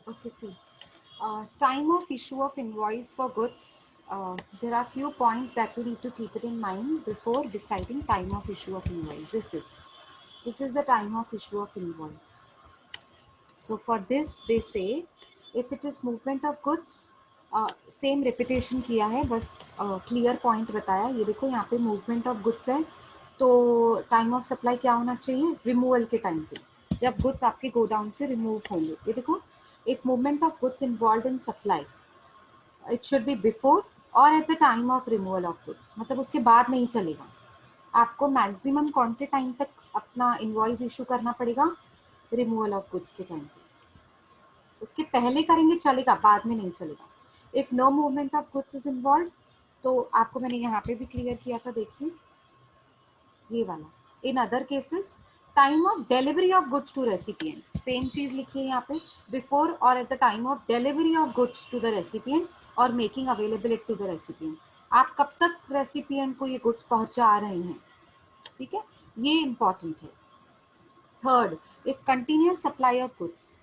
Okay, see. Time of issue of invoice for goods. There are few points that we need to keep it in mind before deciding time of issue of invoice. This is the time of issue of invoice. So for this they say if it is movement of goods, same repetition किया है, बस clear point बताया. ये देखो यहाँ पे movement of goods है, तो टाइम ऑफ सप्लाई क्या होना चाहिए? रिमूवल के टाइम पे, जब गुड्स आपके गोडाउन से रिमूव होंगे. ये देखो, if movement of goods involve in supply, it should be before और at the time of removal of goods. मतलब उसके बाद नहीं चलेगा. आपको मैक्सिमम कौन से टाइम तक अपना इनवॉइस इशू करना पड़ेगा? रिमूवल ऑफ गुड्स के टाइम पे. उसके पहले करेंगे चलेगा, बाद में नहीं चलेगा. If no movement of goods is involve, तो आपको मैंने यहाँ पे भी क्लियर किया था, देखिए ये वाला. In other cases time of delivery of goods to recipient, same चीज लिखिए यहाँ पे, बिफोर और at the time of delivery of goods to the recipient or making available to the recipient. आप कब तक रेसिपिएंट को ये गुड्स पहुंचा रहे हैं, ठीक है, ये इंपॉर्टेंट है. Third, if continuous supply of goods,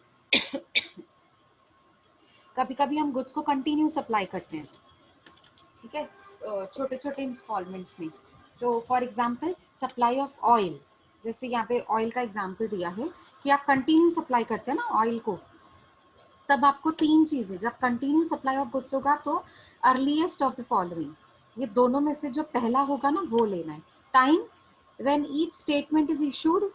कभी कभी हम गुड्स को कंटिन्यू सप्लाई करते हैं, ठीक है, छोटे छोटे इंस्टॉलमेंट्स में. तो for example supply of oil, जैसे यहाँ पे ऑयल का एग्जांपल दिया है कि आप कंटिन्यू सप्लाई करते हैं ना ऑयल को, तब आपको तीन चीजें, जब कंटिन्यू सप्लाई ऑफ गुड्स होगा तो अर्लीस्ट ऑफ द फॉलोइंग, ये दोनों में से जो पहला होगा ना वो लेना है. Time when each statement is issued,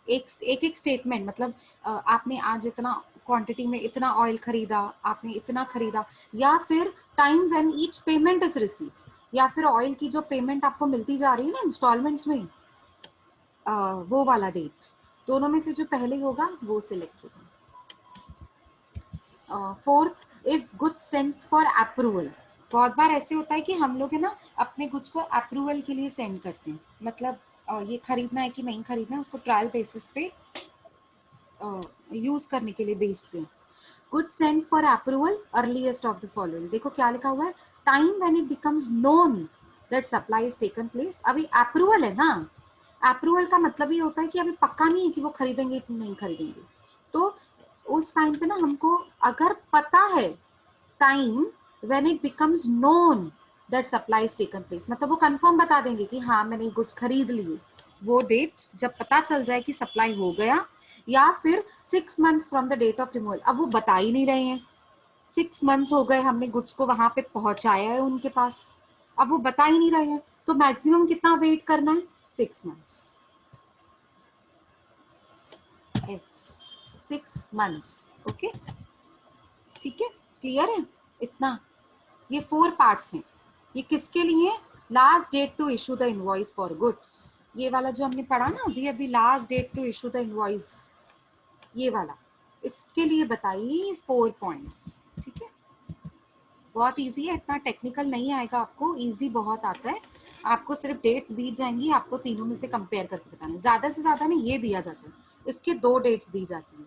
एक स्टेटमेंट, मतलब आपने आज इतना क्वांटिटी में इतना ऑयल खरीदा, आपने इतना खरीदा. या फिर time when each payment is receive, या फिर ऑयल की जो पेमेंट आपको मिलती जा रही है ना इंस्टॉलमेंट्स में, वो वाला डेट. दोनों में से जो पहले होगा वो सिलेक्ट होगा. Fourth, if goods send for approval. बहुत बार ऐसे होता है कि हम लोग है ना अपने गुड्स को अप्रूवल के लिए सेंड करते हैं, मतलब ये खरीदना है कि नहीं खरीदना है, उसको ट्रायल बेसिस पे यूज करने के लिए भेजते हैं. Goods send for approval earliest of the following. देखो क्या लिखा हुआ है, time when it becomes known that supply is taken place. अभी अप्रूवल है ना, अप्रूवल का मतलब ये होता है कि अभी पक्का नहीं है कि वो खरीदेंगे कि नहीं खरीदेंगे. तो उस टाइम पे ना हमको अगर पता है time when it becomes known that supply is taken place, मतलब वो कंफर्म बता देंगे कि हाँ मैंने गुड्स खरीद लिए, वो डेट जब पता चल जाए कि सप्लाई हो गया. या फिर 6 months from the date of removal. अब वो बता ही नहीं रहे हैं, 6 months हो गए, हमने गुड्स को वहां पे पहुंचाया है उनके पास, अब वो बता ही नहीं रहे हैं, तो मैक्सिमम कितना वेट करना है? 6 months. yes, 6 months. ओके, ठीक है, क्लियर है इतना? ये 4 पार्ट्स हैं. ये किसके लिए? Last date to issue the invoice for goods. ये वाला जो हमने पढ़ा ना अभी अभी, last date to issue the invoice, ये वाला, इसके लिए बताइए 4 पॉइंट्स. ठीक है, बहुत इजी है, इतना टेक्निकल नहीं आएगा आपको, इजी बहुत आता है. आपको सिर्फ डेट्स दी जाएंगी, आपको तीनों में से कंपेयर करके बताना. ज्यादा से ज्यादा नहीं ये दिया जाता है, इसके 2 डेट्स दी जाती है.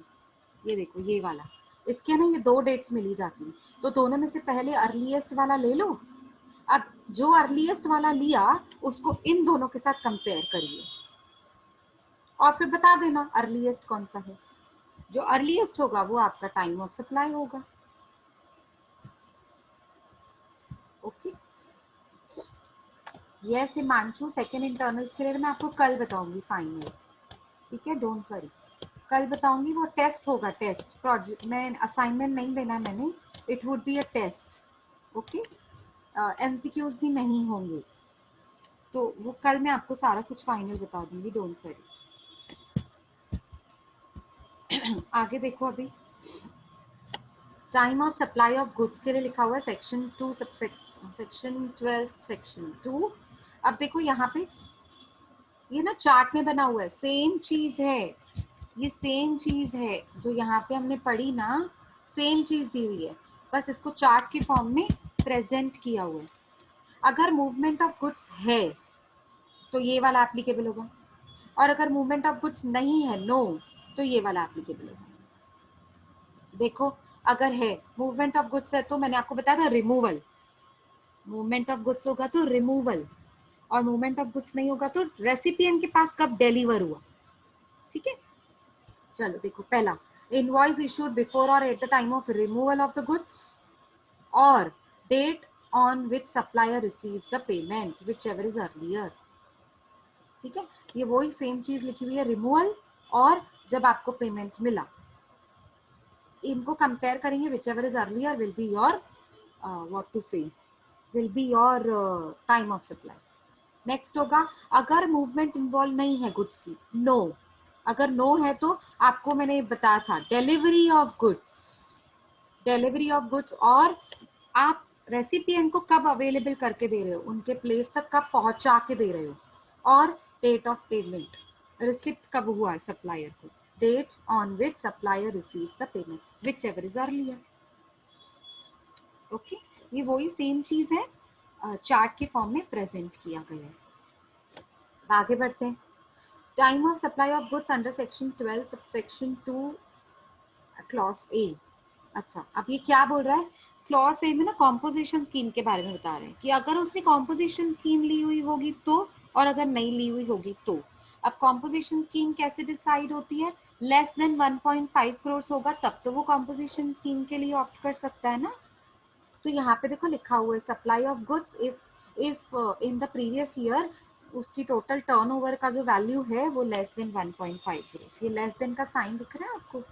ये देखो ये वाला, इसके ना ये 2 डेट्स मिली जाती है, तो दोनों में से पहले अर्लीस्ट वाला ले लो. अब जो अर्लीस्ट वाला लिया उसको इन दोनों के साथ कंपेयर करिए और फिर बता देना अर्लीस्ट कौन सा है. जो अर्लीस्ट होगा वो आपका टाइम ऑफ सप्लाई होगा. Okay, yes Himanshu, second internals के लिए मैं आपको कल बताऊंगी फाइनल. ठीक है, डोंट वरी, कल बताऊंगी. वो टेस्ट होगा, टेस्ट प्रोजेक्ट में, असाइनमेंट नहीं देना मैंने, it would be a test. Okay, MCQs भी नहीं होंगे, तो वो कल मैं आपको सारा कुछ फाइनल बता दूंगी, डोंट वरी. आगे देखो, अभी time of supply of goods के लिए लिखा हुआ है सेक्शन 2 सेक्शन 12 सेक्शन 2. अब देखो यहाँ पे ये ना चार्ट में बना हुआ है, सेम चीज है, ये सेम चीज है जो यहाँ पे हमने पढ़ी ना, सेम चीज दी हुई है, बस इसको चार्ट के फॉर्म में प्रेजेंट किया हुआ है. अगर मूवमेंट ऑफ गुड्स है तो ये वाला एप्लीकेबल होगा, और अगर मूवमेंट ऑफ गुड्स नहीं है, नो, तो ये वाला एप्लीकेबल होगा. देखो, अगर है मूवमेंट ऑफ गुड्स है तो मैंने आपको बताया था रिमूवल, मूवमेंट ऑफ गुड्स होगा तो रिमूवल, और मूवमेंट ऑफ गुड्स नहीं होगा तो रेसिपिएंट के पास कब डिलीवर हुआ. ठीक है, चलो देखो, पहला invoice issued before or at the time of removal of the goods, or date on which supplier receives the payment, whichever is earlier. ठीक है, ये वही सेम चीज लिखी हुई है, रिमूवल और जब आपको पेमेंट मिला, इनको कंपेयर करेंगे, whichever is earlier will be your what to say, will be your time of supply. Next होगा, अगर मूवमेंट इन्वॉल्व नहीं है गुड्स की, नो, अगर नो है तो आपको मैंने बताया था delivery of goods, delivery of goods, और आप रेसिपिएंट को कब अवेलेबल करके दे रहे हो, उनके प्लेस तक कब पहुंचा के दे रहे हो, और डेट ऑफ पेमेंट, रिसिप्ट कब हुआ है सप्लायर को, date on which supplier receives the payment, whichever is earlier. Okay, ये वही सेम चीज है, चार्ट के फॉर्म में प्रेजेंट किया गया है. आगे बढ़ते हैं. Time of supply of goods under section 12 subsection 2 clause A. अच्छा, अब ये क्या बोल रहा है, क्लॉज ए में ना कॉम्पोजिशन स्कीम के बारे में बता रहे हैं कि अगर उसने कॉम्पोजिशन स्कीम ली हुई होगी तो, और अगर नहीं ली हुई होगी तो. अब कॉम्पोजिशन स्कीम कैसे डिसाइड होती है, लेस देन 1.5 करोड़ होगा तब तो वो कॉम्पोजिशन स्कीम के लिए ऑप्ट कर सकता है ना. तो यहाँ पे देखो लिखा हुआ है, supply of goods if in the previous year उसकी टोटल टर्नओवर का जो वैल्यू है वो लेस देन 1.5 करोड़. ये लेस देन का साइन दिख रहा है आपको,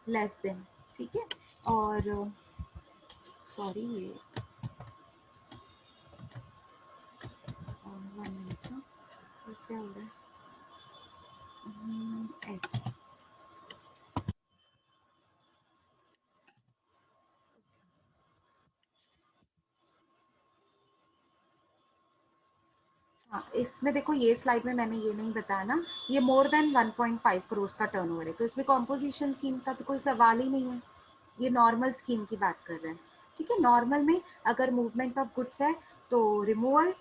लेस देन, ठीक है. और सॉरी, ये 1 मिनट, क्या हो रहा है, एक्स. हाँ, इसमें देखो ये स्लाइड में मैंने ये नहीं बताया ना, ये मोर देन 1.5 करोड़ का टर्नओवर है, तो इसमें कॉम्पोजिशन स्कीम का तो कोई सवाल ही नहीं है, ये नॉर्मल स्कीम की बात कर रहे हैं. ठीक है, नॉर्मल में अगर मूवमेंट ऑफ गुड्स है तो removal,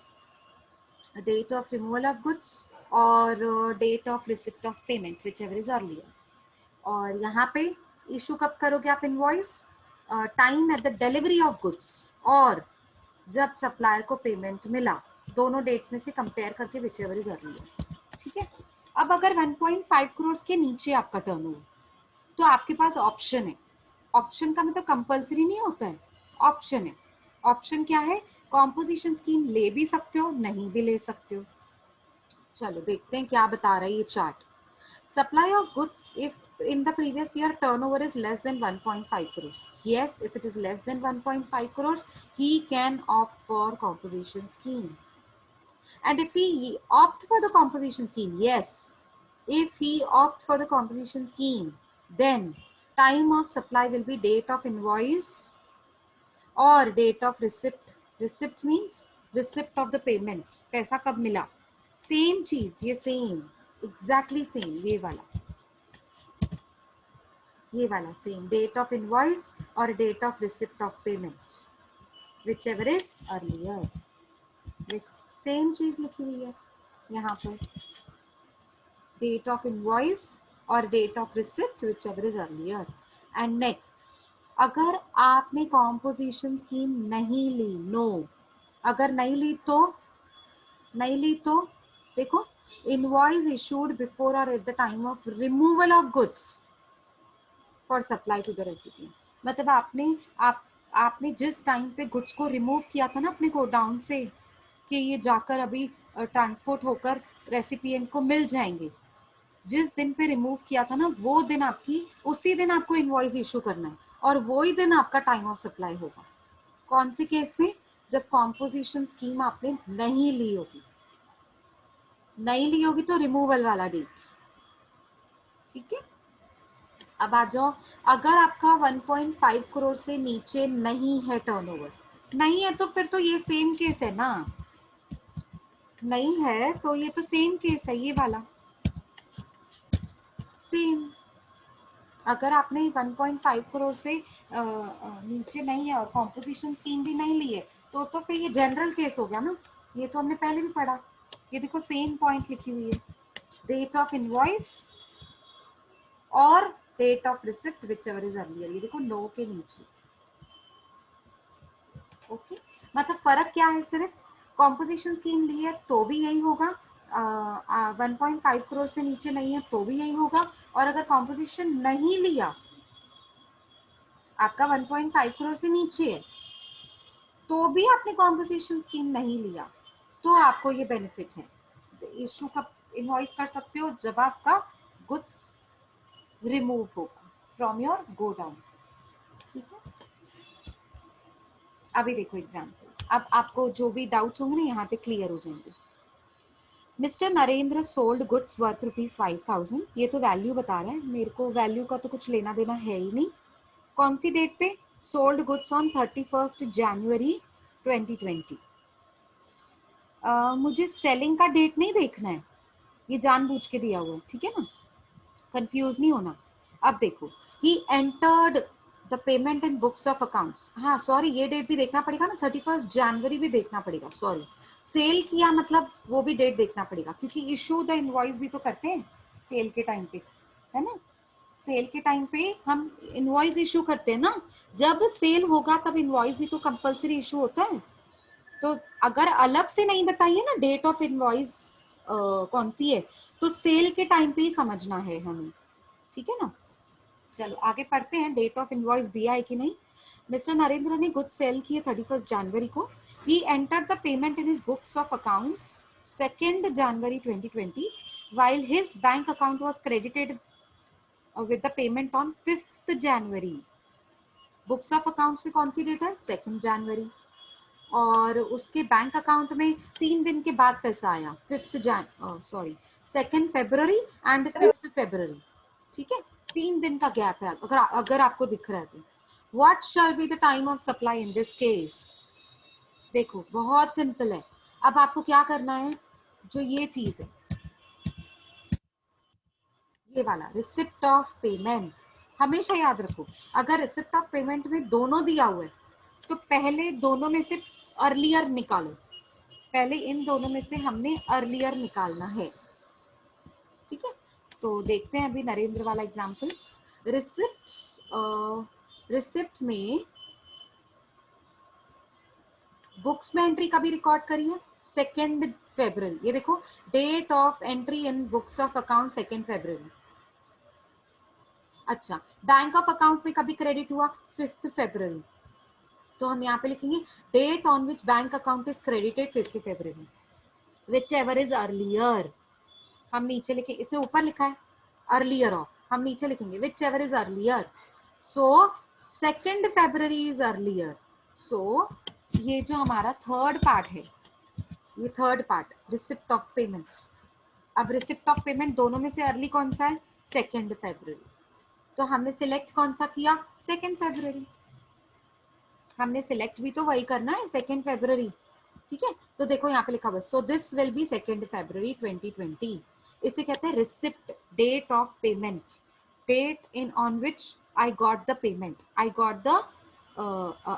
date of removal of goods, or date of receipt of payment whichever is earlier. और यहाँ पे इशू कब करोगे आप invoice, time at the delivery of goods, और जब सप्लायर को पेमेंट मिला, दोनों डेट्स में से कंपेयर करके विच एवर इज अर्लियर. ठीक है, अब अगर 1.5 करोड़ के नीचे आपका टर्नओवर, तो आपके पास ऑप्शन है. ऑप्शन का मतलब कंपल्सरी नहीं होता है, ऑप्शन है. ऑप्शन क्या है, कॉम्पोजिशन स्कीम ले भी सकते हो, नहीं भी ले सकते हो. चलो देखते हैं क्या बता रहा है ये chart. Supply of goods if in the previous year turnover is less than 1.5 crores. Yes, if it is less than 1.5 crores, he can opt for composition scheme. And if he opt for the composition scheme, yes, if he opt for the composition scheme, then time of supply will be date of invoice or date of receipt. Receipt means receipt of the payment. पैसा कब मिला, same चीज, ये same, exactly same, ये वाला same, date of invoice और date of receipt of payment, whichever is earlier. Same चीज लिखी हुई है यहाँ पर, डेट ऑफ इनवॉइस और date of receipt whichever is earlier. And next, अगर आपने कॉम्पोजिशन स्कीम नहीं ली, नो, अगर नहीं ली तो देखो, इनवॉइस इशूड बिफोर और at the time of removal of goods for supply to the recipient. मतलब आपने जिस टाइम पे गुड्स को रिमूव किया था ना अपने गोडाउन से, कि ये जाकर अभी ट्रांसपोर्ट होकर रेसिपिएंट को मिल जाएंगे, जिस दिन पे रिमूव किया था ना, वो दिन उसी दिन आपको इनवॉइस इशू करना है, और वही दिन आपका टाइम ऑफ सप्लाई होगा. कौन से केस में, जब कॉम्पोजिशन स्कीम आपने नहीं ली होगी तो रिमूवल वाला डेट. ठीक है, अब आ जाओ, अगर आपका 1.5 करोड़ से नीचे नहीं है टर्नओवर, नहीं है तो फिर तो ये सेम केस है ना, नहीं है तो ये तो सेम केस है, ये वाला सेम. अगर आपने 1.5 करोड़ से नीचे नहीं है और कॉम्पोजिशन स्कीम भी नहीं ली है, तो फिर ये जनरल केस हो गया ना, ये तो हमने पहले भी पढ़ा. ये देखो सेम पॉइंट लिखी हुई है, डेट ऑफ इनवॉइस और date of receipt whichever is earlier. ये देखो नो के नीचे. ओके, मतलब फर्क क्या है, सिर्फ कॉम्पोजिशन स्कीम ली है तो भी यही होगा, 1.5 करोड़ से नीचे नहीं है तो भी यही होगा, और अगर कॉम्पोजिशन नहीं लिया, आपका 1.5 करोड़ से नीचे है तो भी आपने कॉम्पोजिशन स्कीम नहीं लिया, तो आपको ये बेनिफिट है। इशू का इनवॉइस कर सकते हो जब आपका गुड्स रिमूव होगा फ्रॉम योर गोडाउन। ठीक है, अभी देखो एग्जाम्पल, अब आपको जो भी डाउट्स होंगे ना यहाँ पे क्लियर हो जाएंगे। Mister Narendra sold goods worth ₹5,000, ये तो वैल्यू बता रहा है, मेरे को वैल्यू का तो कुछ लेना देना है ही नहीं। कौन सी डेट पे? सोल्ड गुड्स ऑन 31 जनवरी 2020। मुझे सेलिंग का डेट नहीं देखना है, ये जानबूझ के दिया हुआ है, ठीक है ना, कंफ्यूज नहीं होना। अब देखो, he entered the payment in books of accounts, हाँ सॉरी ये डेट भी देखना पड़ेगा ना, 31 जनवरी भी देखना पड़ेगा, सॉरी सेल किया मतलब वो भी डेट देखना पड़ेगा, क्योंकि इशू द इनवॉइस भी तो करते हैं सेल के टाइम पे, है ना। सेल के टाइम पे हम इनवॉइस इशू करते हैं ना, जब सेल होगा तब इनवॉइस भी तो कंपलसरी इशू होता है। तो अगर अलग से नहीं बताइए ना डेट ऑफ इनवॉइस कौन सी है, तो सेल के टाइम पे ही समझना है हमें, ठीक है ना। चलो आगे पढ़ते हैं, डेट ऑफ इनवॉइस दिया है कि नहीं। मिस्टर नरेंद्र ने गुड्स सेल किए 31 जनवरी को। He entered the payment in his books of accounts 2 January 2020 while his bank account was credited with the payment on 5th January. Books of accounts में कौन सी date है? 2 जनवरी, और उसके बैंक अकाउंट में 3 दिन के बाद पैसा आया, 2 फरवरी एंड 5 फरवरी, ठीक है, 3 दिन का गैप है अगर आपको दिख रहा है तो। What shall be the time of supply in this case? देखो बहुत सिंपल है, अब आपको क्या करना है, जो ये चीज है, ये वाला रिसिप्ट ऑफ पेमेंट, हमेशा याद रखो, अगर रिसिप्ट ऑफ पेमेंट में दोनों दिया हुआ है तो पहले दोनों में से अर्लियर निकालो, पहले इन दोनों में से हमने अर्लियर निकालना है, ठीक है। तो देखते हैं अभी नरेंद्र वाला एग्जांपल। रिसिप्ट में बुक्स में एंट्री कभी रिकॉर्ड करी है? 2 फरवरी, ये देखो date of entry in books of account 2 फरवरी। अच्छा, बैंक ऑफ अकाउंट में कभी क्रेडिट हुआ? 5 फरवरी, तो हम यहाँ पे लिखेंगे date on which bank account is credited 5 फरवरी, विच एवर इज अर्लियर। हम नीचे लिखे, इससे ऊपर लिखा है अर्लियर ऑफ, हम नीचे लिखेंगे whichever is earlier, so 2 फरवरी इज अर्लियर। सो ये जो हमारा थर्ड पार्ट है, ये third part receipt of payment, अब रिसिप्ट ऑफ पेमेंट दोनों में से अर्ली कौन सा है? 2 फरवरी, तो हमने सिलेक्ट कौन सा किया? 2 फरवरी, हमने सिलेक्ट भी तो वही करना है, 2 फरवरी, ठीक है। तो देखो यहाँ पे लिखा हुआ, so this will be 2 February 2020, इसे कहते हैं receipt, date of payment, date in on which I got the payment, I got the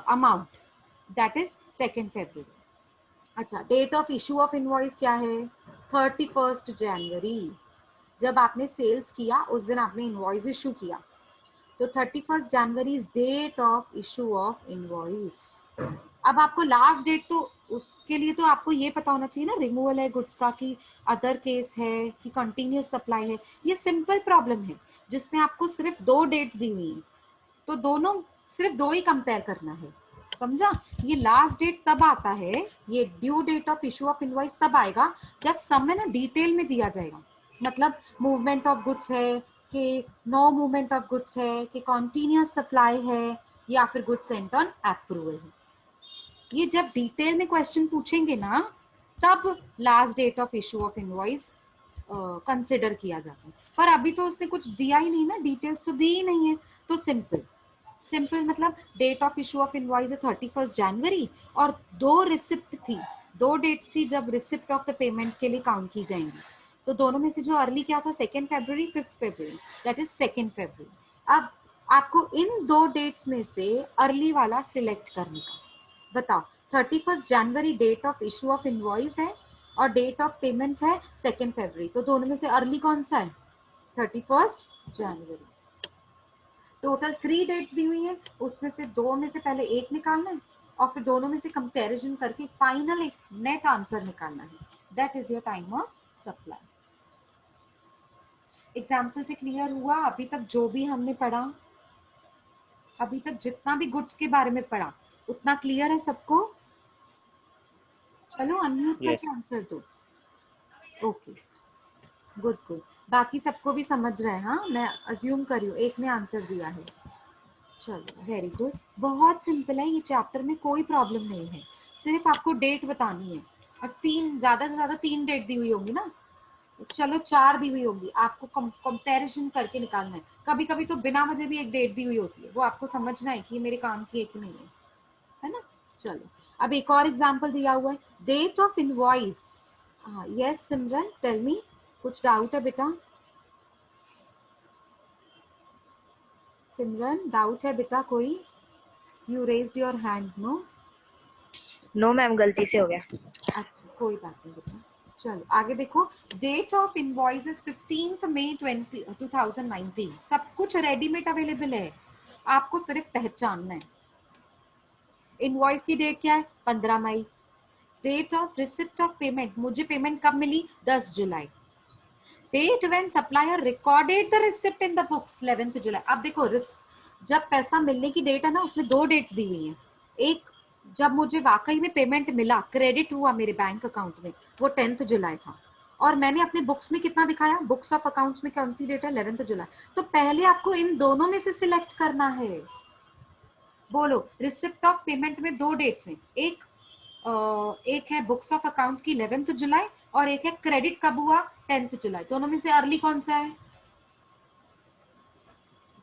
amount, that is 2 फरवरी। अच्छा, date of issue of invoice क्या है? 31 जनवरी, जब आपने सेल्स किया उस दिन आपने इनवॉइस इशू किया, तो 31 January is date of issue of invoice. अब आपको लास्ट डेट, तो उसके लिए तो आपको ये पता होना चाहिए ना, रिमूवल है गुड्स का कि अदर केस है कि कंटिन्यूस सप्लाई है। ये सिंपल प्रॉब्लम है जिसमें आपको सिर्फ 2 डेट्स दी हुई है, तो दोनों सिर्फ 2 ही कंपेयर करना है, समझा। ये लास्ट डेट तब आता है, ये due date of issue of invoice तब आएगा जब सब में ना डिटेल में दिया जाएगा, मतलब मूवमेंट ऑफ गुड्स है कि नो मूवमेंट ऑफ गुड्स है कि कॉन्टिन्यूस सप्लाई है या फिर गुड्स सेंट ऑन अप्रूवल है। ये जब डिटेल में क्वेश्चन पूछेंगे ना, तब last date of issue of invoice consider किया जाता है, पर अभी तो उसने कुछ दिया ही नहीं ना, डिटेल्स तो दी ही नहीं है, तो सिंपल मतलब date of issue of invoice है 31 जनवरी, और 2 रिसिप्ट थी, 2 डेट्स थी जब रिसिप्ट ऑफ द पेमेंट के लिए काउंट की जाएंगी, तो दोनों में से जो अर्ली क्या था? 2 फरवरी 5 फरवरी, दैट इज 2 फरवरी। अब आपको इन 2 डेट्स में से अर्ली वाला सिलेक्ट करने का, बताओ 31 जनवरी date of issue of invoice है और डेट ऑफ पेमेंट है 2 फरवरी, तो दोनों में से अर्ली कौन सा है? 31 जनवरी। टोटल 3 डेट्स दी हुई है, उसमें से 2 में से पहले एक निकालना है और फिर दोनों में से कंपैरिजन करके फाइनल एक नेट आंसर निकालना है, that is your time of supply. Example से क्लियर हुआ? अभी तक जो भी हमने पढ़ा, अभी तक जितना भी गुड्स के बारे में पढ़ा, उतना क्लियर है सबको? चलो अनम्यूट Yes. करके आंसर दो। Okay, good good. बाकी सबको भी समझ रहे हैं? हाँ, मैं अज्यूम कर रही हूँ एक ने आंसर दिया है। चलो वेरी गुड, बहुत सिंपल है ये चैप्टर में, कोई प्रॉब्लम नहीं है, सिर्फ आपको डेट बतानी है। और ज्यादा से ज्यादा 3 डेट दी हुई होंगी ना, चलो 4 दी हुई होगी, आपको कंपैरिजन करके निकालना है। कभी कभी तो बिना वजह भी एक डेट दी हुई होती है, वो आपको समझना है कि ये मेरे काम की है कि नहीं है ना। चलो अब एक और एग्जांपल दिया हुआ है, डेट ऑफ इनवॉइस। हाँ यस सिमरन, टेल मी, कुछ डाउट है बेटा? सिमरन डाउट है बेटा कोई? You raised your hand, no? No ma'am, गलती से हो गया। अच्छा कोई बात नहीं बेटा। चलो आगे देखो, डेट ऑफ इनवॉइस इज 15 मई 2019। सब कुछ रेडीमेड अवेलेबल है, आपको सिर्फ पहचानना है। इनवॉइस की डेट क्या है? 15 मई। Date of receipt of payment, मुझे पेमेंट कब मिली? 10 जुलाई। Date when supplier recorded the receipt in the books, 11 जुलाई। अब देखो जब पैसा मिलने की डेट है ना, उसमें 2 डेट्स दी हुई हैं। एक, जब मुझे वाकई में पेमेंट मिला, क्रेडिट हुआ मेरे बैंक अकाउंट में, वो 10 जुलाई था। और मैंने अपने बुक्स में कितना दिखाया? बुक्स ऑफ अकाउंट्स में कौन सी डेट है? 11 जुलाई। तो पहले आपको इन दोनों में से सिलेक्ट करना है। बोलो, रिसिप्ट ऑफ पेमेंट में 2 डेट्स हैं, एक है बुक्स ऑफ अकाउंट्स की 11 जुलाई, और एक है क्रेडिट कब हुआ? 10 जुलाई। दोनों में से अर्ली कौन सा है?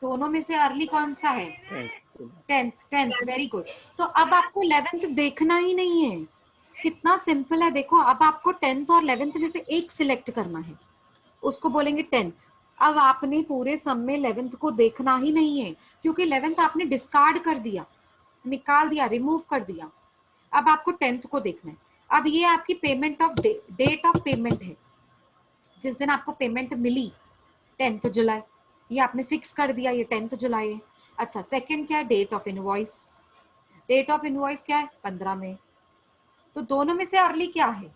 दोनों में से अर्ली कौन सा है? 10th। Very good. तो अब आपको 11th देखना ही नहीं है, कितना सिंपल है देखो। अब आपको 10th और 11th में से एक सिलेक्ट करना है, उसको बोलेंगे 10th। अब आपने पूरे सम में 11th को देखना ही नहीं है, क्योंकि 11th आपने डिस्कार्ड कर दिया, निकाल दिया, रिमूव कर दिया। अब आपको 10th को देखना है। अब ये आपकी payment of date of payment है, जिस दिन आपको पेमेंट मिली 10 जुलाई, ये आपने फिक्स कर दिया, ये 10 जुलाई है। अच्छा सेकंड क्या है? Date of invoice. Date of invoice क्या है? 15 मई। तो दोनों में से अर्ली क्या है?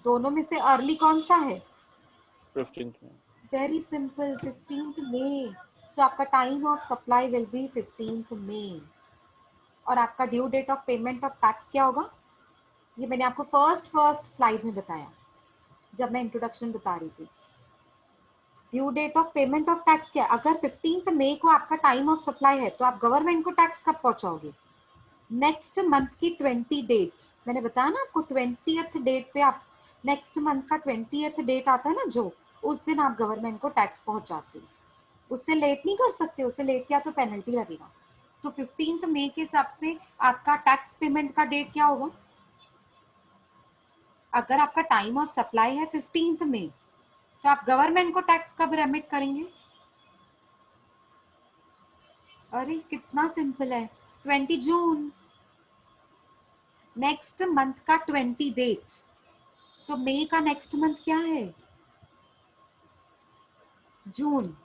दोनों में से अर्ली कौन सा है? 15th में। वेरी सिंपल, 15 मई। सो आपका time of supply will be 15 May. और आपका due date of payment of tax क्या होगा? ये मैंने आपको फर्स्ट स्लाइड में बताया, जब मैं इंट्रोडक्शन बता रही थी। Due date of payment of tax क्या है? अगर 15 मई को आपका टाइम ऑफ सप्लाई है, तो आप गवर्नमेंट को टैक्स कब पहुंचाओगे? नेक्स्ट मंथ की 20 डेट, मैंने बताया ना आपको, 20th डेट पे आप, नेक्स्ट मंथ का 20th डेट आता है ना जो, उस दिन आप गवर्नमेंट को टैक्स पहुंचाते हो। उससे लेट नहीं कर सकते, उससे लेट किया तो पेनल्टी लगेगा। तो 15 मई के हिसाब से आपका टैक्स पेमेंट का डेट क्या होगा? अगर आपका टाइम ऑफ सप्लाई है 15 मई, तो आप गवर्नमेंट को टैक्स कब रेमिट करेंगे? अरे कितना सिंपल है, 20 जून। नेक्स्ट मंथ का 20 डेट, तो मई का नेक्स्ट मंथ क्या है? जून।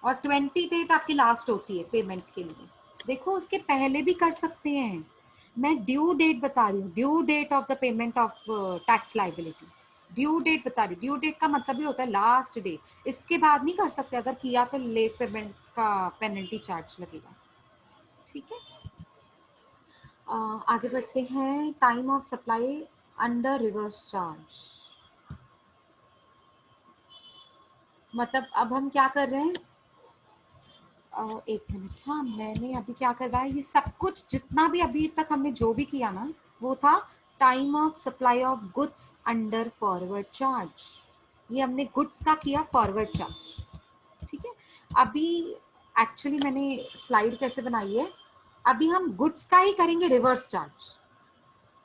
और 20 डेट आपकी लास्ट होती है पेमेंट के लिए। देखो उसके पहले भी कर सकते हैं, मैं ड्यू डेट बता रही हूँ, due date of the payment of tax liability. Due date बता रही हूँ, ड्यू डेट का मतलब ही होता है लास्ट डेट, इसके बाद नहीं कर सकते, अगर किया तो लेट पेमेंट का पेनल्टी चार्ज लगेगा। ठीक है, आगे बढ़ते हैं। Time of supply under reverse charge, मतलब अब हम क्या कर रहे हैं? एक मिनट, हाँ मैंने अभी क्या करवाया, ये सब कुछ जितना भी अभी तक हमने जो भी किया ना, वो था time of supply of goods under forward charge. ये हमने गुड्स का किया फॉरवर्ड चार्ज, ठीक है। अभी एक्चुअली मैंने स्लाइड कैसे बनाई है, अभी हम गुड्स का ही करेंगे रिवर्स चार्ज।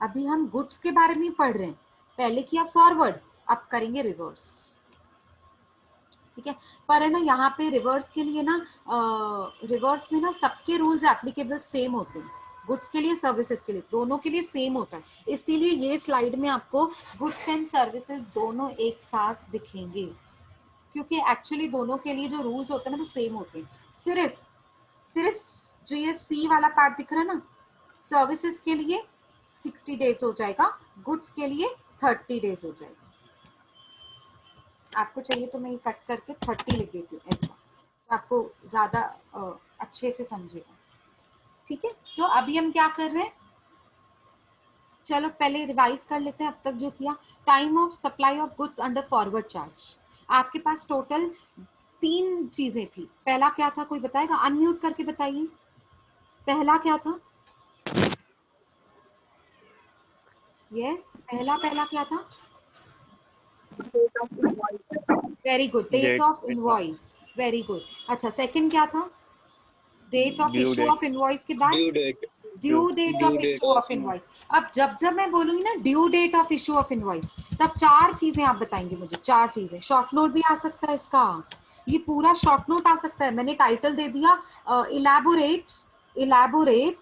अभी हम गुड्स के बारे में पढ़ रहे हैं, पहले किया फॉरवर्ड, अब करेंगे रिवर्स, ठीक है। पर है ना यहाँ पे रिवर्स के लिए ना, रिवर्स में ना सबके रूल्स एप्लीकेबल सेम होते हैं, गुड्स के लिए सर्विसेज के लिए, दोनों के लिए सेम होता है। इसीलिए ये स्लाइड में आपको गुड्स एंड सर्विसेज दोनों एक साथ दिखेंगे, क्योंकि एक्चुअली दोनों के लिए जो रूल्स होते हैं ना वो सेम होते हैं। सिर्फ जो ये सी वाला पार्ट दिख रहा है ना, सर्विसेज के लिए 60 डेज हो जाएगा, गुड्स के लिए 30 डेज हो जाएगा। आपको चाहिए तो मैं ये कट करके 30 लिख देती हूँ ऐसा, तो आपको ज्यादा अच्छे से समझेगा। ठीक है, तो अभी हम क्या कर रहे हैं, चलो पहले रिवाइज कर लेते हैं अब तक जो किया। Time of supply of goods under forward charge, आपके पास टोटल 3 चीजें थी। पहला क्या था, कोई बताएगा, अनम्यूट करके बताइए, पहला क्या था? यस, पहला पहला क्या था? Very good, date date of invoice, very good. अच्छा, सेकंड क्या था? Date of due issue date of invoice के बाद due date due date of issue of invoice. अब जब जब मैं बोलूंगी ना due date of issue of invoice, तब 4 चीजें आप बताएंगे मुझे, 4 चीजें। शॉर्ट नोट भी आ सकता है इसका, ये पूरा शॉर्ट नोट आ सकता है। मैंने टाइटल दे दिया elaborate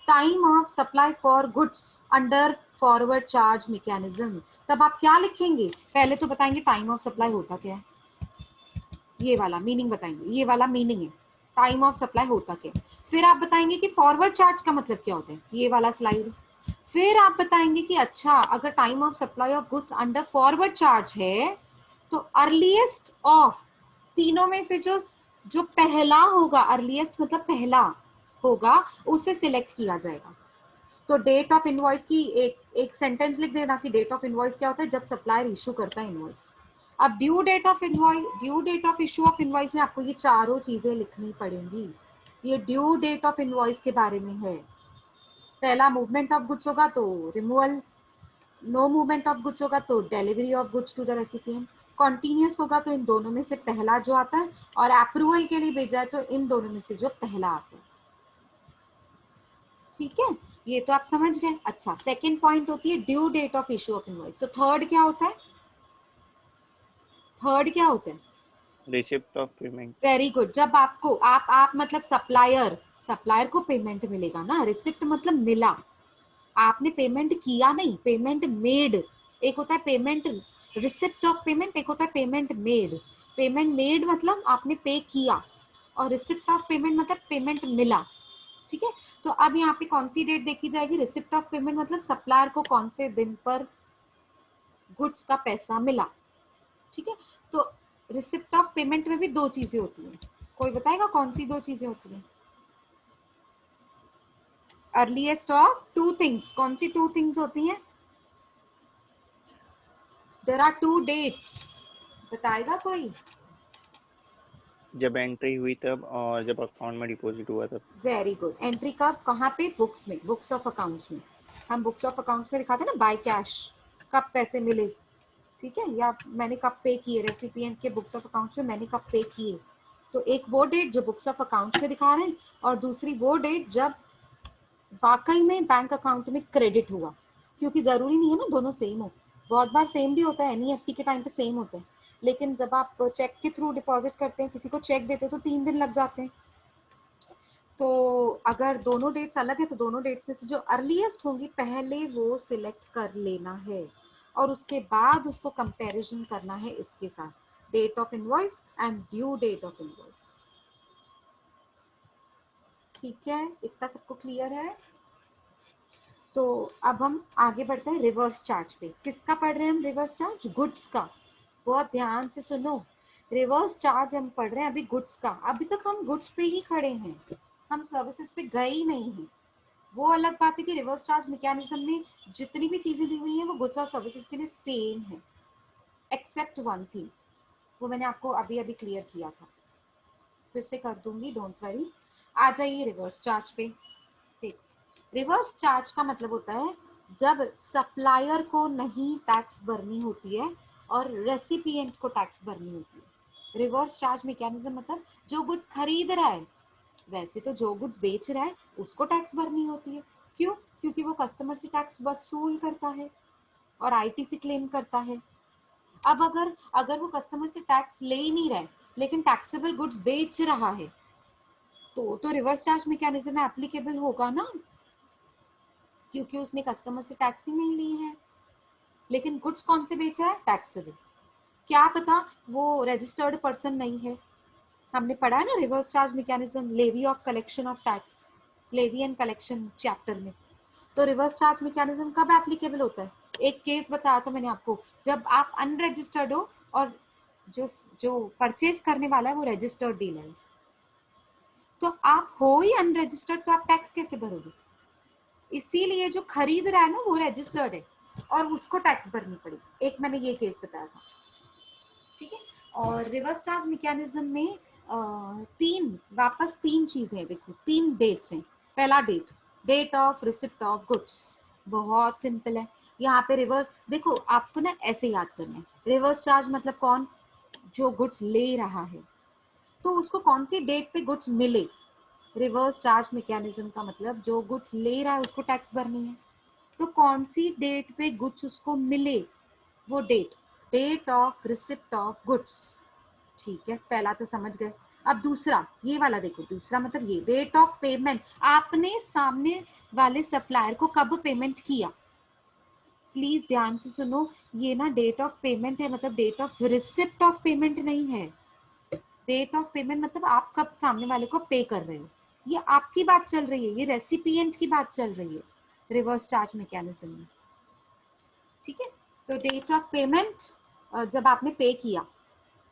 time of supply for goods under forward charge mechanism. तब आप क्या लिखेंगे? पहले तो बताएंगे टाइम ऑफ सप्लाई होता क्या है, ये वाला मीनिंग बताएंगे, ये वाला मीनिंग है टाइम ऑफ सप्लाई होता क्या। फिर आप बताएंगे कि फॉरवर्ड चार्ज का मतलब क्या होता है, ये वाला स्लाइड। फिर आप बताएंगे कि अच्छा, अगर time of supply of goods under forward charge है तो अर्लीस्ट ऑफ, तीनों में से जो जो पहला होगा, अर्लीस्ट मतलब पहला होगा, उसे सिलेक्ट किया जाएगा। तो डेट ऑफ इनवॉइस की एक सेंटेंस लिख देना कि डेट ऑफ इनवॉइस क्या होता है, जब सप्लायर इशू करता है इनवॉइस। अब due date of invoice, due date of issue of invoice में आपको ये चारों चीजें लिखनी पड़ेंगी। ये ड्यू डेट ऑफ इनवॉइस के बारे में है। पहला मूवमेंट ऑफ गुड्स होगा तो removal, no movement of goods होगा तो delivery of goods to the recipient, continuous होगा तो इन दोनों में से पहला जो आता है, और अप्रूवल के लिए भेजा है तो इन दोनों में से जो पहला आता है। ठीक है, ये तो आप समझ गए। अच्छा, सेकंड पॉइंट होती है due date of issue of invoice. तो थर्ड क्या होता है, थर्ड क्या होता है? Receipt of payment. Very good. जब आपको आप मतलब सप्लायर, सप्लायर को पेमेंट मिलेगा ना, रिसिप्ट मतलब मिला, आपने पेमेंट किया नहीं, पेमेंट मेड। एक होता है पेमेंट, रिसिप्ट ऑफ पेमेंट, एक होता है पेमेंट मेड। पेमेंट मेड मतलब आपने पे किया, और रिसिप्ट ऑफ पेमेंट मतलब पेमेंट मिला। ठीक है, तो अब यहाँ पे कौन सी डेट देखी जाएगी? रिसिप्ट ऑफ पेमेंट मतलब सप्लायर को कौन से दिन पर गुड्स का पैसा मिला। ठीक है, तो रिसिप्ट ऑफ पेमेंट में भी 2 चीजें होती हैं, कोई बताएगा कौन सी 2 चीजें होती हैं? अर्लीस्ट ऑफ 2 थिंग्स, कौन सी 2 थिंग्स होती हैं? देयर आर 2 डेट्स, बताएगा कोई? जब एंट्री हुई तब, और जब अकाउंट में डिपॉजिट हुआ तब। Very good. एंट्री कब, कहाँ पे? बुक्स में, बुक्स ऑफ अकाउंट्स में। हम बुक्स ऑफ अकाउंट्स में दिखाते हैं ना बाय कैश, कब पैसे मिले। ठीक है, या मैंने कब पे किए, रेसिपिएंट के बुक्स ऑफ अकाउंट्स में मैंने कब पे किए। तो एक वो डेट जो बुक्स ऑफ अकाउंट्स में दिखा रहे हैं, और दूसरी वो डेट जब वाकई में बैंक अकाउंट में क्रेडिट हुआ। क्योंकि जरूरी नहीं है ना दोनों सेम हो, बहुत बार सेम भी होता है, एनईएफटी के टाइम पे सेम होता है, लेकिन जब आप चेक के थ्रू डिपॉजिट करते हैं, किसी को चेक देते हैं तो 3 दिन लग जाते हैं। तो अगर दोनों डेट्स अलग है तो दोनों डेट्स में से जो अर्लीस्ट होंगी पहले वो सिलेक्ट कर लेना है, और उसके बाद उसको कंपैरिजन करना है इसके साथ, date of invoice and due date of invoice. ठीक है, इतना सबको क्लियर है? तो अब हम आगे बढ़ते हैं रिवर्स चार्ज पे। किसका पढ़ रहे हैं हम रिवर्स चार्ज? गुड्स का। बहुत ध्यान से सुनो, रिवर्स चार्ज हम पढ़ रहे हैं अभी गुड्स का। अभी तक हम गुड्स पे ही खड़े हैं, हम सर्विसेज पे गए ही नहीं हैं। वो अलग बात है कि रिवर्स चार्ज मैकेनिज्म में जितनी भी चीजें दी हुई हैं वो गुड्स और सर्विसेज के लिए सेम है, एक्सेप्ट वन थिंग, वो मैंने आपको अभी अभी क्लियर किया था, फिर से कर दूंगी, डोंट वरी। आ जाइए रिवर्स चार्ज पे। रिवर्स चार्ज का मतलब होता है जब सप्लायर को नहीं टैक्स भरनी होती है और रेसिपिएंट को टैक्स भरनी होती है। रिवर्स चार्ज मैकेनिज्म मतलब जो गुड्स खरीद रहा है, वैसे तो जो गुड्स बेच रहा है उसको टैक्स भरनी होती है। क्यों? क्योंकि वो कस्टमर से टैक्स वसूल करता है और आईटी से क्लेम करता है। अब अगर अगर वो कस्टमर से टैक्स ले ही नहीं रहा है लेकिन टैक्सेबल गुड्स बेच रहा है, तो रिवर्स चार्ज मैकेनिज्म में एप्लीकेबल होगा ना, क्योंकि उसने कस्टमर से टैक्स ही नहीं ली है। लेकिन गुड्स कौन से बेच रहा है? टैक्सेबल। क्या पता वो रजिस्टर्ड पर्सन नहीं है। हमने पढ़ा है ना reverse charge mechanism, levy of collection of tax, levy and collection chapter में। तो रिवर्स चार्ज मैकेनिज्म कब एप्लीकेबल होता है? एक केस बताया था मैंने आपको, जब आप अनरजिस्टर्ड हो और जो जो परचेज करने वाला है वो रजिस्टर्ड डीलर है। तो आप हो ही अनरजिस्टर्ड, तो आप टैक्स कैसे भरोगे? इसीलिए जो खरीद रहा है ना वो रजिस्टर्ड है और उसको टैक्स भरनी पड़ेगी। एक मैंने ये केस बताया था, ठीक है। और रिवर्स चार्ज मैकेनिज्म में तीन चीजें हैं, देखो 3 डेट्स हैं। पहला date, date of receipt of goods, बहुत सिंपल है। यहाँ पे रिवर्स देखो, आपको ना ऐसे याद करना है। रिवर्स चार्ज मतलब कौन? जो गुड्स ले रहा है, तो उसको कौन सी डेट पे गुड्स मिले। रिवर्स चार्ज मैकेनिज्म का मतलब जो गुड्स ले रहा है उसको टैक्स भरनी है, तो कौन सी डेट पे गुड्स उसको मिले, वो date, date of receipt of goods. ठीक है, पहला तो समझ गए। अब दूसरा, ये वाला देखो, दूसरा मतलब ये डेट ऑफ पेमेंट, आपने सामने वाले सप्लायर को कब पेमेंट किया। प्लीज ध्यान से सुनो, ये ना डेट ऑफ पेमेंट है, मतलब date of receipt of payment नहीं है। डेट ऑफ पेमेंट मतलब आप कब सामने वाले को पे कर रहे हो, ये आपकी बात चल रही है, ये रेसिपिएंट की बात चल रही है रिवर्स चार्ज मैकेनिज्म में। ठीक है, तो डेट ऑफ पेमेंट जब आपने पे किया,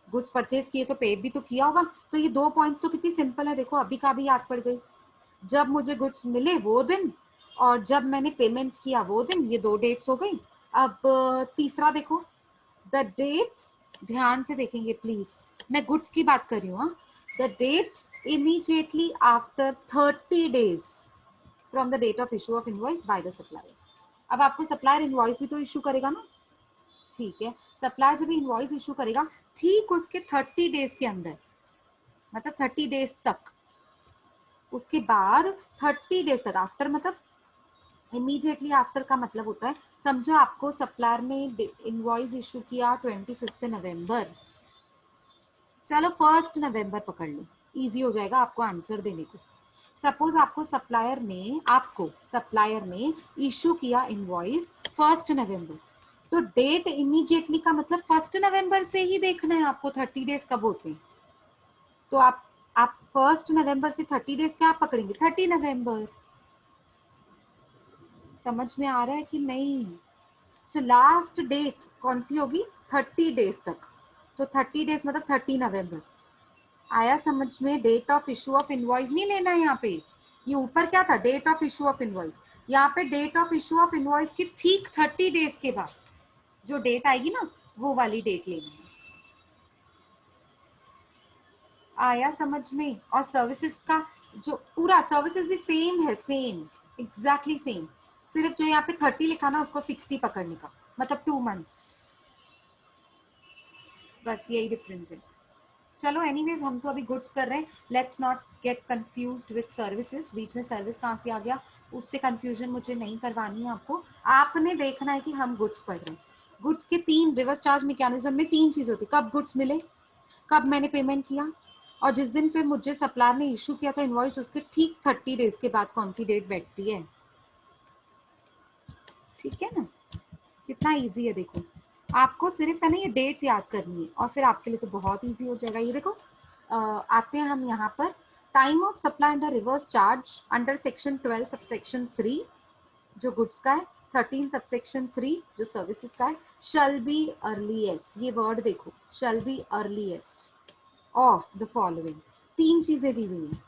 गुड्स परचेज किए तो पे भी तो किया होगा। तो ये 2 पॉइंट तो कितनी सिंपल है, देखो अभी का भी याद पड़ गई। जब मुझे गुड्स मिले वो दिन और जब मैंने पेमेंट किया वो दिन, ये 2 डेट्स हो गई। अब तीसरा देखो, द डेट, ध्यान से देखेंगे प्लीज, मैं गुड्स की बात कर रही हूँ। The date immediately after 30 days from the date of issue of invoice by the supplier. अब आपको सप्लायर इनवॉइस भी तो इशू करेगा ना, ठीक है। सप्लायर जब इनवॉइस इशू करेगा, ठीक उसके 30 डेज के अंदर, मतलब 30 डेज तक, उसके बाद 30 डेज तक, आफ्टर मतलब इमीडिएटली आफ्टर का मतलब होता है, समझो आपको सप्लायर ने इनवॉइस इशू किया 25 नवंबर, चलो 1 नवंबर पकड़ लो, इजी हो जाएगा आपको आंसर देने को। सपोज आपको सप्लायर ने इशू किया इनवॉइस 1 नवंबर, तो डेट इमीडिएटली का मतलब 1 नवंबर से ही देखना है आपको 30 डेज कब होते हैं। तो आप 1 नवंबर से 30 डेज क्या पकड़ेंगे, 30 नवंबर। समझ में आ रहा है कि नहीं? सो लास्ट डेट कौन सी होगी, 30 डेज तक, तो 30 डेज मतलब 30 नवंबर। आया समझ में? Date of issue of invoice नहीं लेना है यहाँ पे, ये ऊपर क्या था, date of issue of invoice, यहाँ पे date of issue of invoice की ठीक 30 डेज के बाद जो डेट आएगी ना, वो वाली डेट लेनी है। आया समझ में? और सर्विसेज का जो पूरा सर्विसेज भी सेम है, सेम एग्जैक्टली सेम, सिर्फ जो यहाँ पे 30 लिखा ना उसको 60 पकड़ने का, मतलब 2 months, बस यही डिफरेंस है। चलो एनीवेज, हम तो अभी गुड्स कर रहे हैं, let's not get confused with services. बीच में सर्विस कहाँ से आ गया, उससे कंफ्यूजन मुझे नहीं करवानी है आपको। आपने देखना है कि हम गुड्स पढ़ रहे हैं। गुड्स के 3 रिवर्स चार्ज मैकेनिज्म में 3 चीज होती है, कब गुड्स मिले, कब मैंने पेमेंट किया, और जिस दिन पे मुझे सप्लायर ने इशू किया था इनवॉइस, उसके ठीक 30 डेज के बाद कौन सी डेट बैठती है। ठीक है ना, कितना इजी है देखो। आपको सिर्फ है ना ये डेट्स याद करनी है और फिर आपके लिए तो बहुत इजी हो जाएगा। ये देखो, आते हैं हम यहाँ पर, time of supply under reverse charge under section 12 subsection 3 जो गुड्स का है, 13 सबसेक्शन 3 जो सर्विसेज का है, शल बी अर्लीएस्ट, ये वर्ड देखो, shall be earliest of the following. 3 चीजें दी हुई हैं।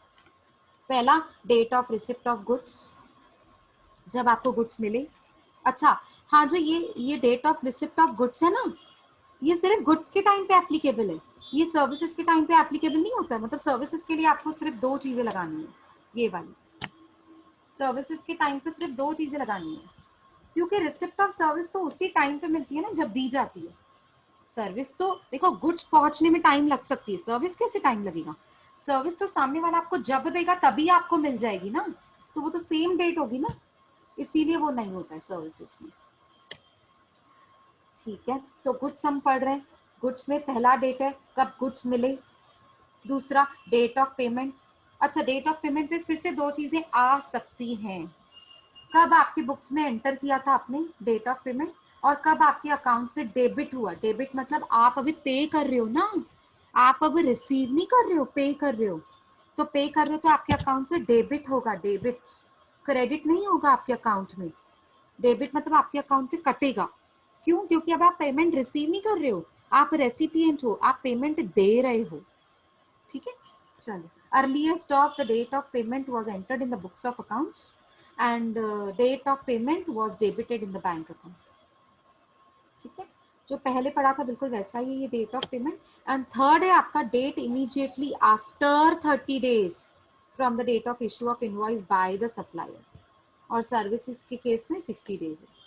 पहला, date of receipt of goods, जब आपको गुड्स मिले। अच्छा हाँ, जो ये date of receipt of goods है ना, ये सिर्फ गुड्स के टाइम पे एप्लीकेबल है, ये सर्विसेज के टाइम पे एप्लीकेबल नहीं होता है। मतलब सर्विसेज के लिए आपको सिर्फ 2 चीजें लगानी है, ये वाली सर्विसेज के टाइम पे सिर्फ 2 चीजें लगानी है, क्योंकि रिसिप्ट ऑफ सर्विस तो उसी टाइम पे मिलती है ना जब दी जाती है। सर्विस तो देखो, गुड्स पहुंचने में टाइम लग सकती है, सर्विस कैसे टाइम लगेगा। सर्विस तो सामने वाला आपको जब देगा तभी आपको मिल जाएगी ना, तो वो तो सेम डेट होगी ना, इसीलिए वो नहीं होता है सर्विसेज में। ठीक है, तो गुड्स हम पढ़ रहे हैं। गुड्स में पहला डेट है कब गुड्स मिले, दूसरा डेट ऑफ पेमेंट। अच्छा, डेट ऑफ पेमेंट में फिर से 2 चीजें आ सकती हैं, कब आपकी बुक्स में एंटर किया था आपने डेट ऑफ पेमेंट, और कब आपके अकाउंट से डेबिट हुआ। डेबिट मतलब आप अभी पे कर रहे हो ना, आप अब रिसीव नहीं कर रहे हो, पे कर रहे हो। तो पे कर रहे हो तो आपके अकाउंट से डेबिट होगा, डेबिट। क्रेडिट नहीं होगा आपके अकाउंट में, डेबिट मतलब आपके अकाउंट से कटेगा। क्यों? क्योंकि अब आप पेमेंट रिसीव नहीं कर रहे हो, आप रेसिपिएंट हो, आप पेमेंट दे रहे हो। ठीक है, चलो। Earliest of the date of payment was entered in the books of accounts and date of payment was debited in the bank account. ठीक है, जो पहले पढ़ा था बिल्कुल वैसा ही ये date of payment. And third है आपका date immediately after 30 days from the date of issue of invoice by the supplier, और सर्विसेज के केस में 60 डेज है।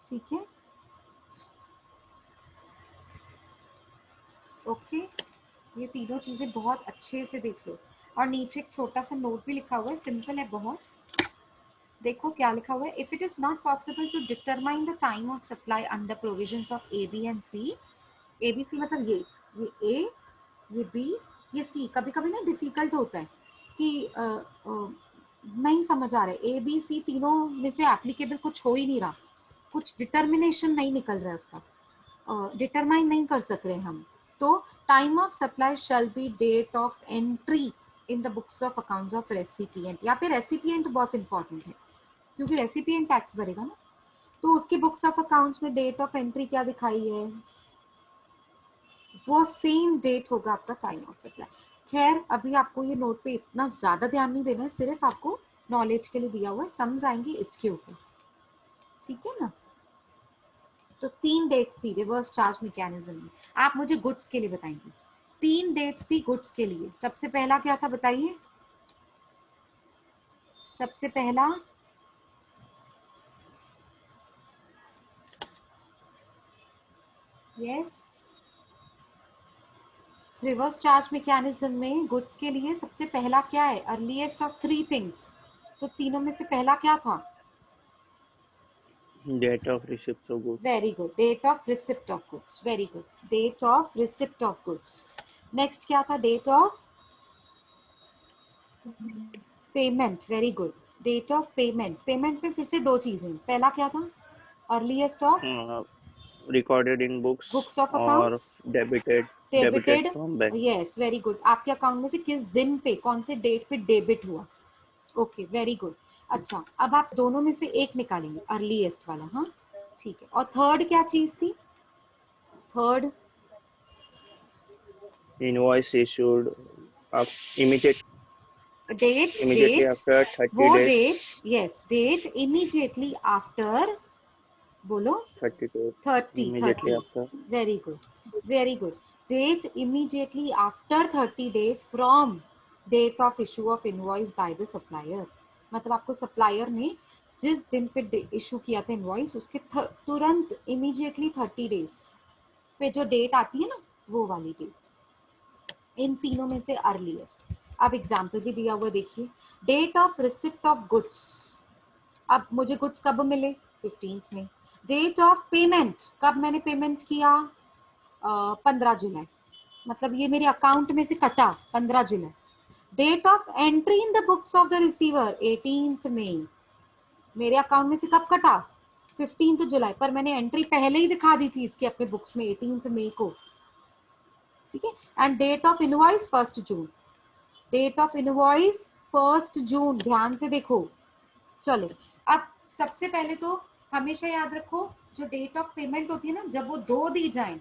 ठीक है, ओके। ये तीनों चीजें बहुत अच्छे से देख लो, और नीचे एक छोटा सा नोट भी लिखा हुआ है, सिंपल है बहुत। देखो क्या लिखा हुआ है, if it is not possible to determine the time of supply under provisions of A B and C, A B C मतलब ये ए, ये बी, ये सी। कभी कभी ना डिफिकल्ट होता है कि नहीं समझ आ रहा है, ए बी सी तीनों में से एप्लीकेबल कुछ हो ही नहीं रहा, कुछ डिटर्मिनेशन नहीं निकल रहा है उसका, डिटरमाइन नहीं कर सक रहे हम। तो time of supply shall be date of entry in the books of accounts of recipient. यहाँ पे रेसिपिएंट बहुत इंपॉर्टेंट है, क्योंकि रेसिपिएंट टैक्स भरेगा ना, तो उसके बुक्स ऑफ अकाउंट्स में डेट ऑफ एंट्री क्या दिखाई है, वो सेम डेट होगा आपका टाइम ऑफ सप्लाई। खैर अभी आपको ये नोट पे इतना ज्यादा ध्यान नहीं देना है, सिर्फ आपको नॉलेज के लिए दिया हुआ है, समझ आएंगे इसके ऊपर। ठीक है ना, तो 3 डेट्स थी रिवर्स चार्ज मैकेनिज्म में। आप मुझे गुड्स के लिए बताएंगे, 3 डेट्स थी गुड्स के लिए। सबसे पहला क्या था बताइए, सबसे पहला यस, रिवर्स चार्ज मैकेनिज्म में गुड्स के लिए सबसे पहला क्या है, अर्लीस्ट ऑफ 3 थिंग्स। तो तीनों में से पहला क्या था, date of receipt of goods. Very good, date of receipt of goods, very good, date of receipt of goods. Next क्या था, date of payment, very good, date of payment. Payment में फिर से 2 चीजें, पहला क्या था, earliest of recorded in books books of और accounts, debited debited, from bank. Yes very good, आपके अकाउंट में से किस दिन पे, कौन से डेट पे डेबिट हुआ। Okay very good. अच्छा, अब आप दोनों में से एक निकालेंगे, अर्लीस्ट वाला। हाँ ठीक है, और थर्ड क्या चीज थी, third invoice issued date, immediately date after 30 वो days date, yes date immediately after, बोलो 30 days 30, immediately 30, after very good, very good, date immediately after 30 days from date of issue of invoice by the supplier. मतलब आपको supplier ने जिस दिन पे issue किया था इनवॉइस, उसके तुरंत इमीडिएटली 30 डेज पे जो डेट आती है ना, वो वाली डेट। इन तीनों में से अर्लीस्ट। अब एग्जाम्पल भी दिया हुआ देखिए, date of receipt of goods, अब मुझे गुड्स कब मिले, 15th में। डेट ऑफ पेमेंट, कब मैंने पेमेंट किया, 15 जुलाई, मतलब ये मेरे अकाउंट में से कटा 15 जुलाई। Date of entry in the books of the receiver 18th में, मेरे अकाउंट में से कब कटा, 15th जुलाई, पर मैंने एंट्री पहले ही दिखा दी थी इसके अपने बुक्स में 18th मई को। ठीक है, and date of invoice 1 June, date of invoice 1 June, ध्यान से देखो। चलो, अब सबसे पहले तो हमेशा याद रखो, जो डेट ऑफ पेमेंट होती है ना, जब वो 2 दी जाए,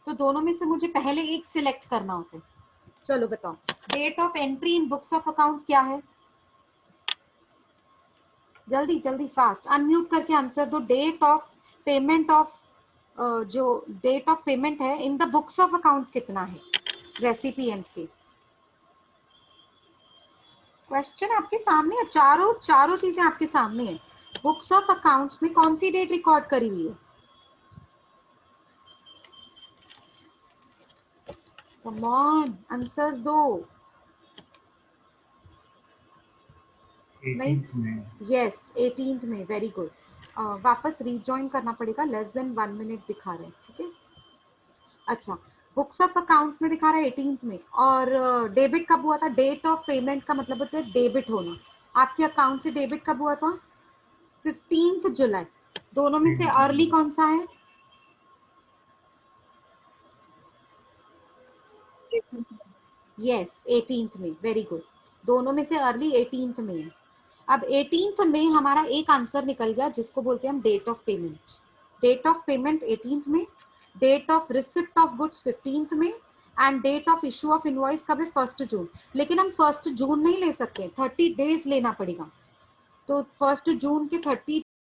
तो दोनों में से मुझे पहले एक सिलेक्ट करना होता है। चलो बताओ, date of entry in books of accounts क्या है, जल्दी जल्दी फास्ट, अनम्यूट करके आंसर दो। डेट ऑफ पेमेंट ऑफ, जो डेट ऑफ पेमेंट है in the books of accounts कितना है रेसिपिएंट के। क्वेश्चन आपके सामने है, चारों चारों चीजें आपके सामने है। बुक्स ऑफ अकाउंट्स में कौन सी डेट रिकॉर्ड करी हुई है, कम ऑन आंसर्स दो। यस 18th में, वेरी गुड। वापस रीजॉइन करना पड़ेगा, लेस देन 1 मिनट दिखा रहे हैं। ठीक है, अच्छा, बुक्स ऑफ अकाउंट्स में दिखा रहा है 18th में, और डेबिट कब हुआ था, डेट ऑफ पेमेंट का मतलब होता है डेबिट होना। आपके अकाउंट से डेबिट कब हुआ था, 15th जुलाई। दोनों में से अर्ली कौन सा है, यस 18th में, वेरी गुड। दोनों में से अर्ली 18th में है। अब 18th में हमारा एक आंसर निकल गया जिसको बोलते हैं हम date of payment. Date of payment 18th में, date of receipt of goods 15th में, and date of issue of invoice कब है? 1 जून। लेकिन हम 1 जून नहीं ले सकते, 30 डेज लेना पड़ेगा। तो 1 जून के 30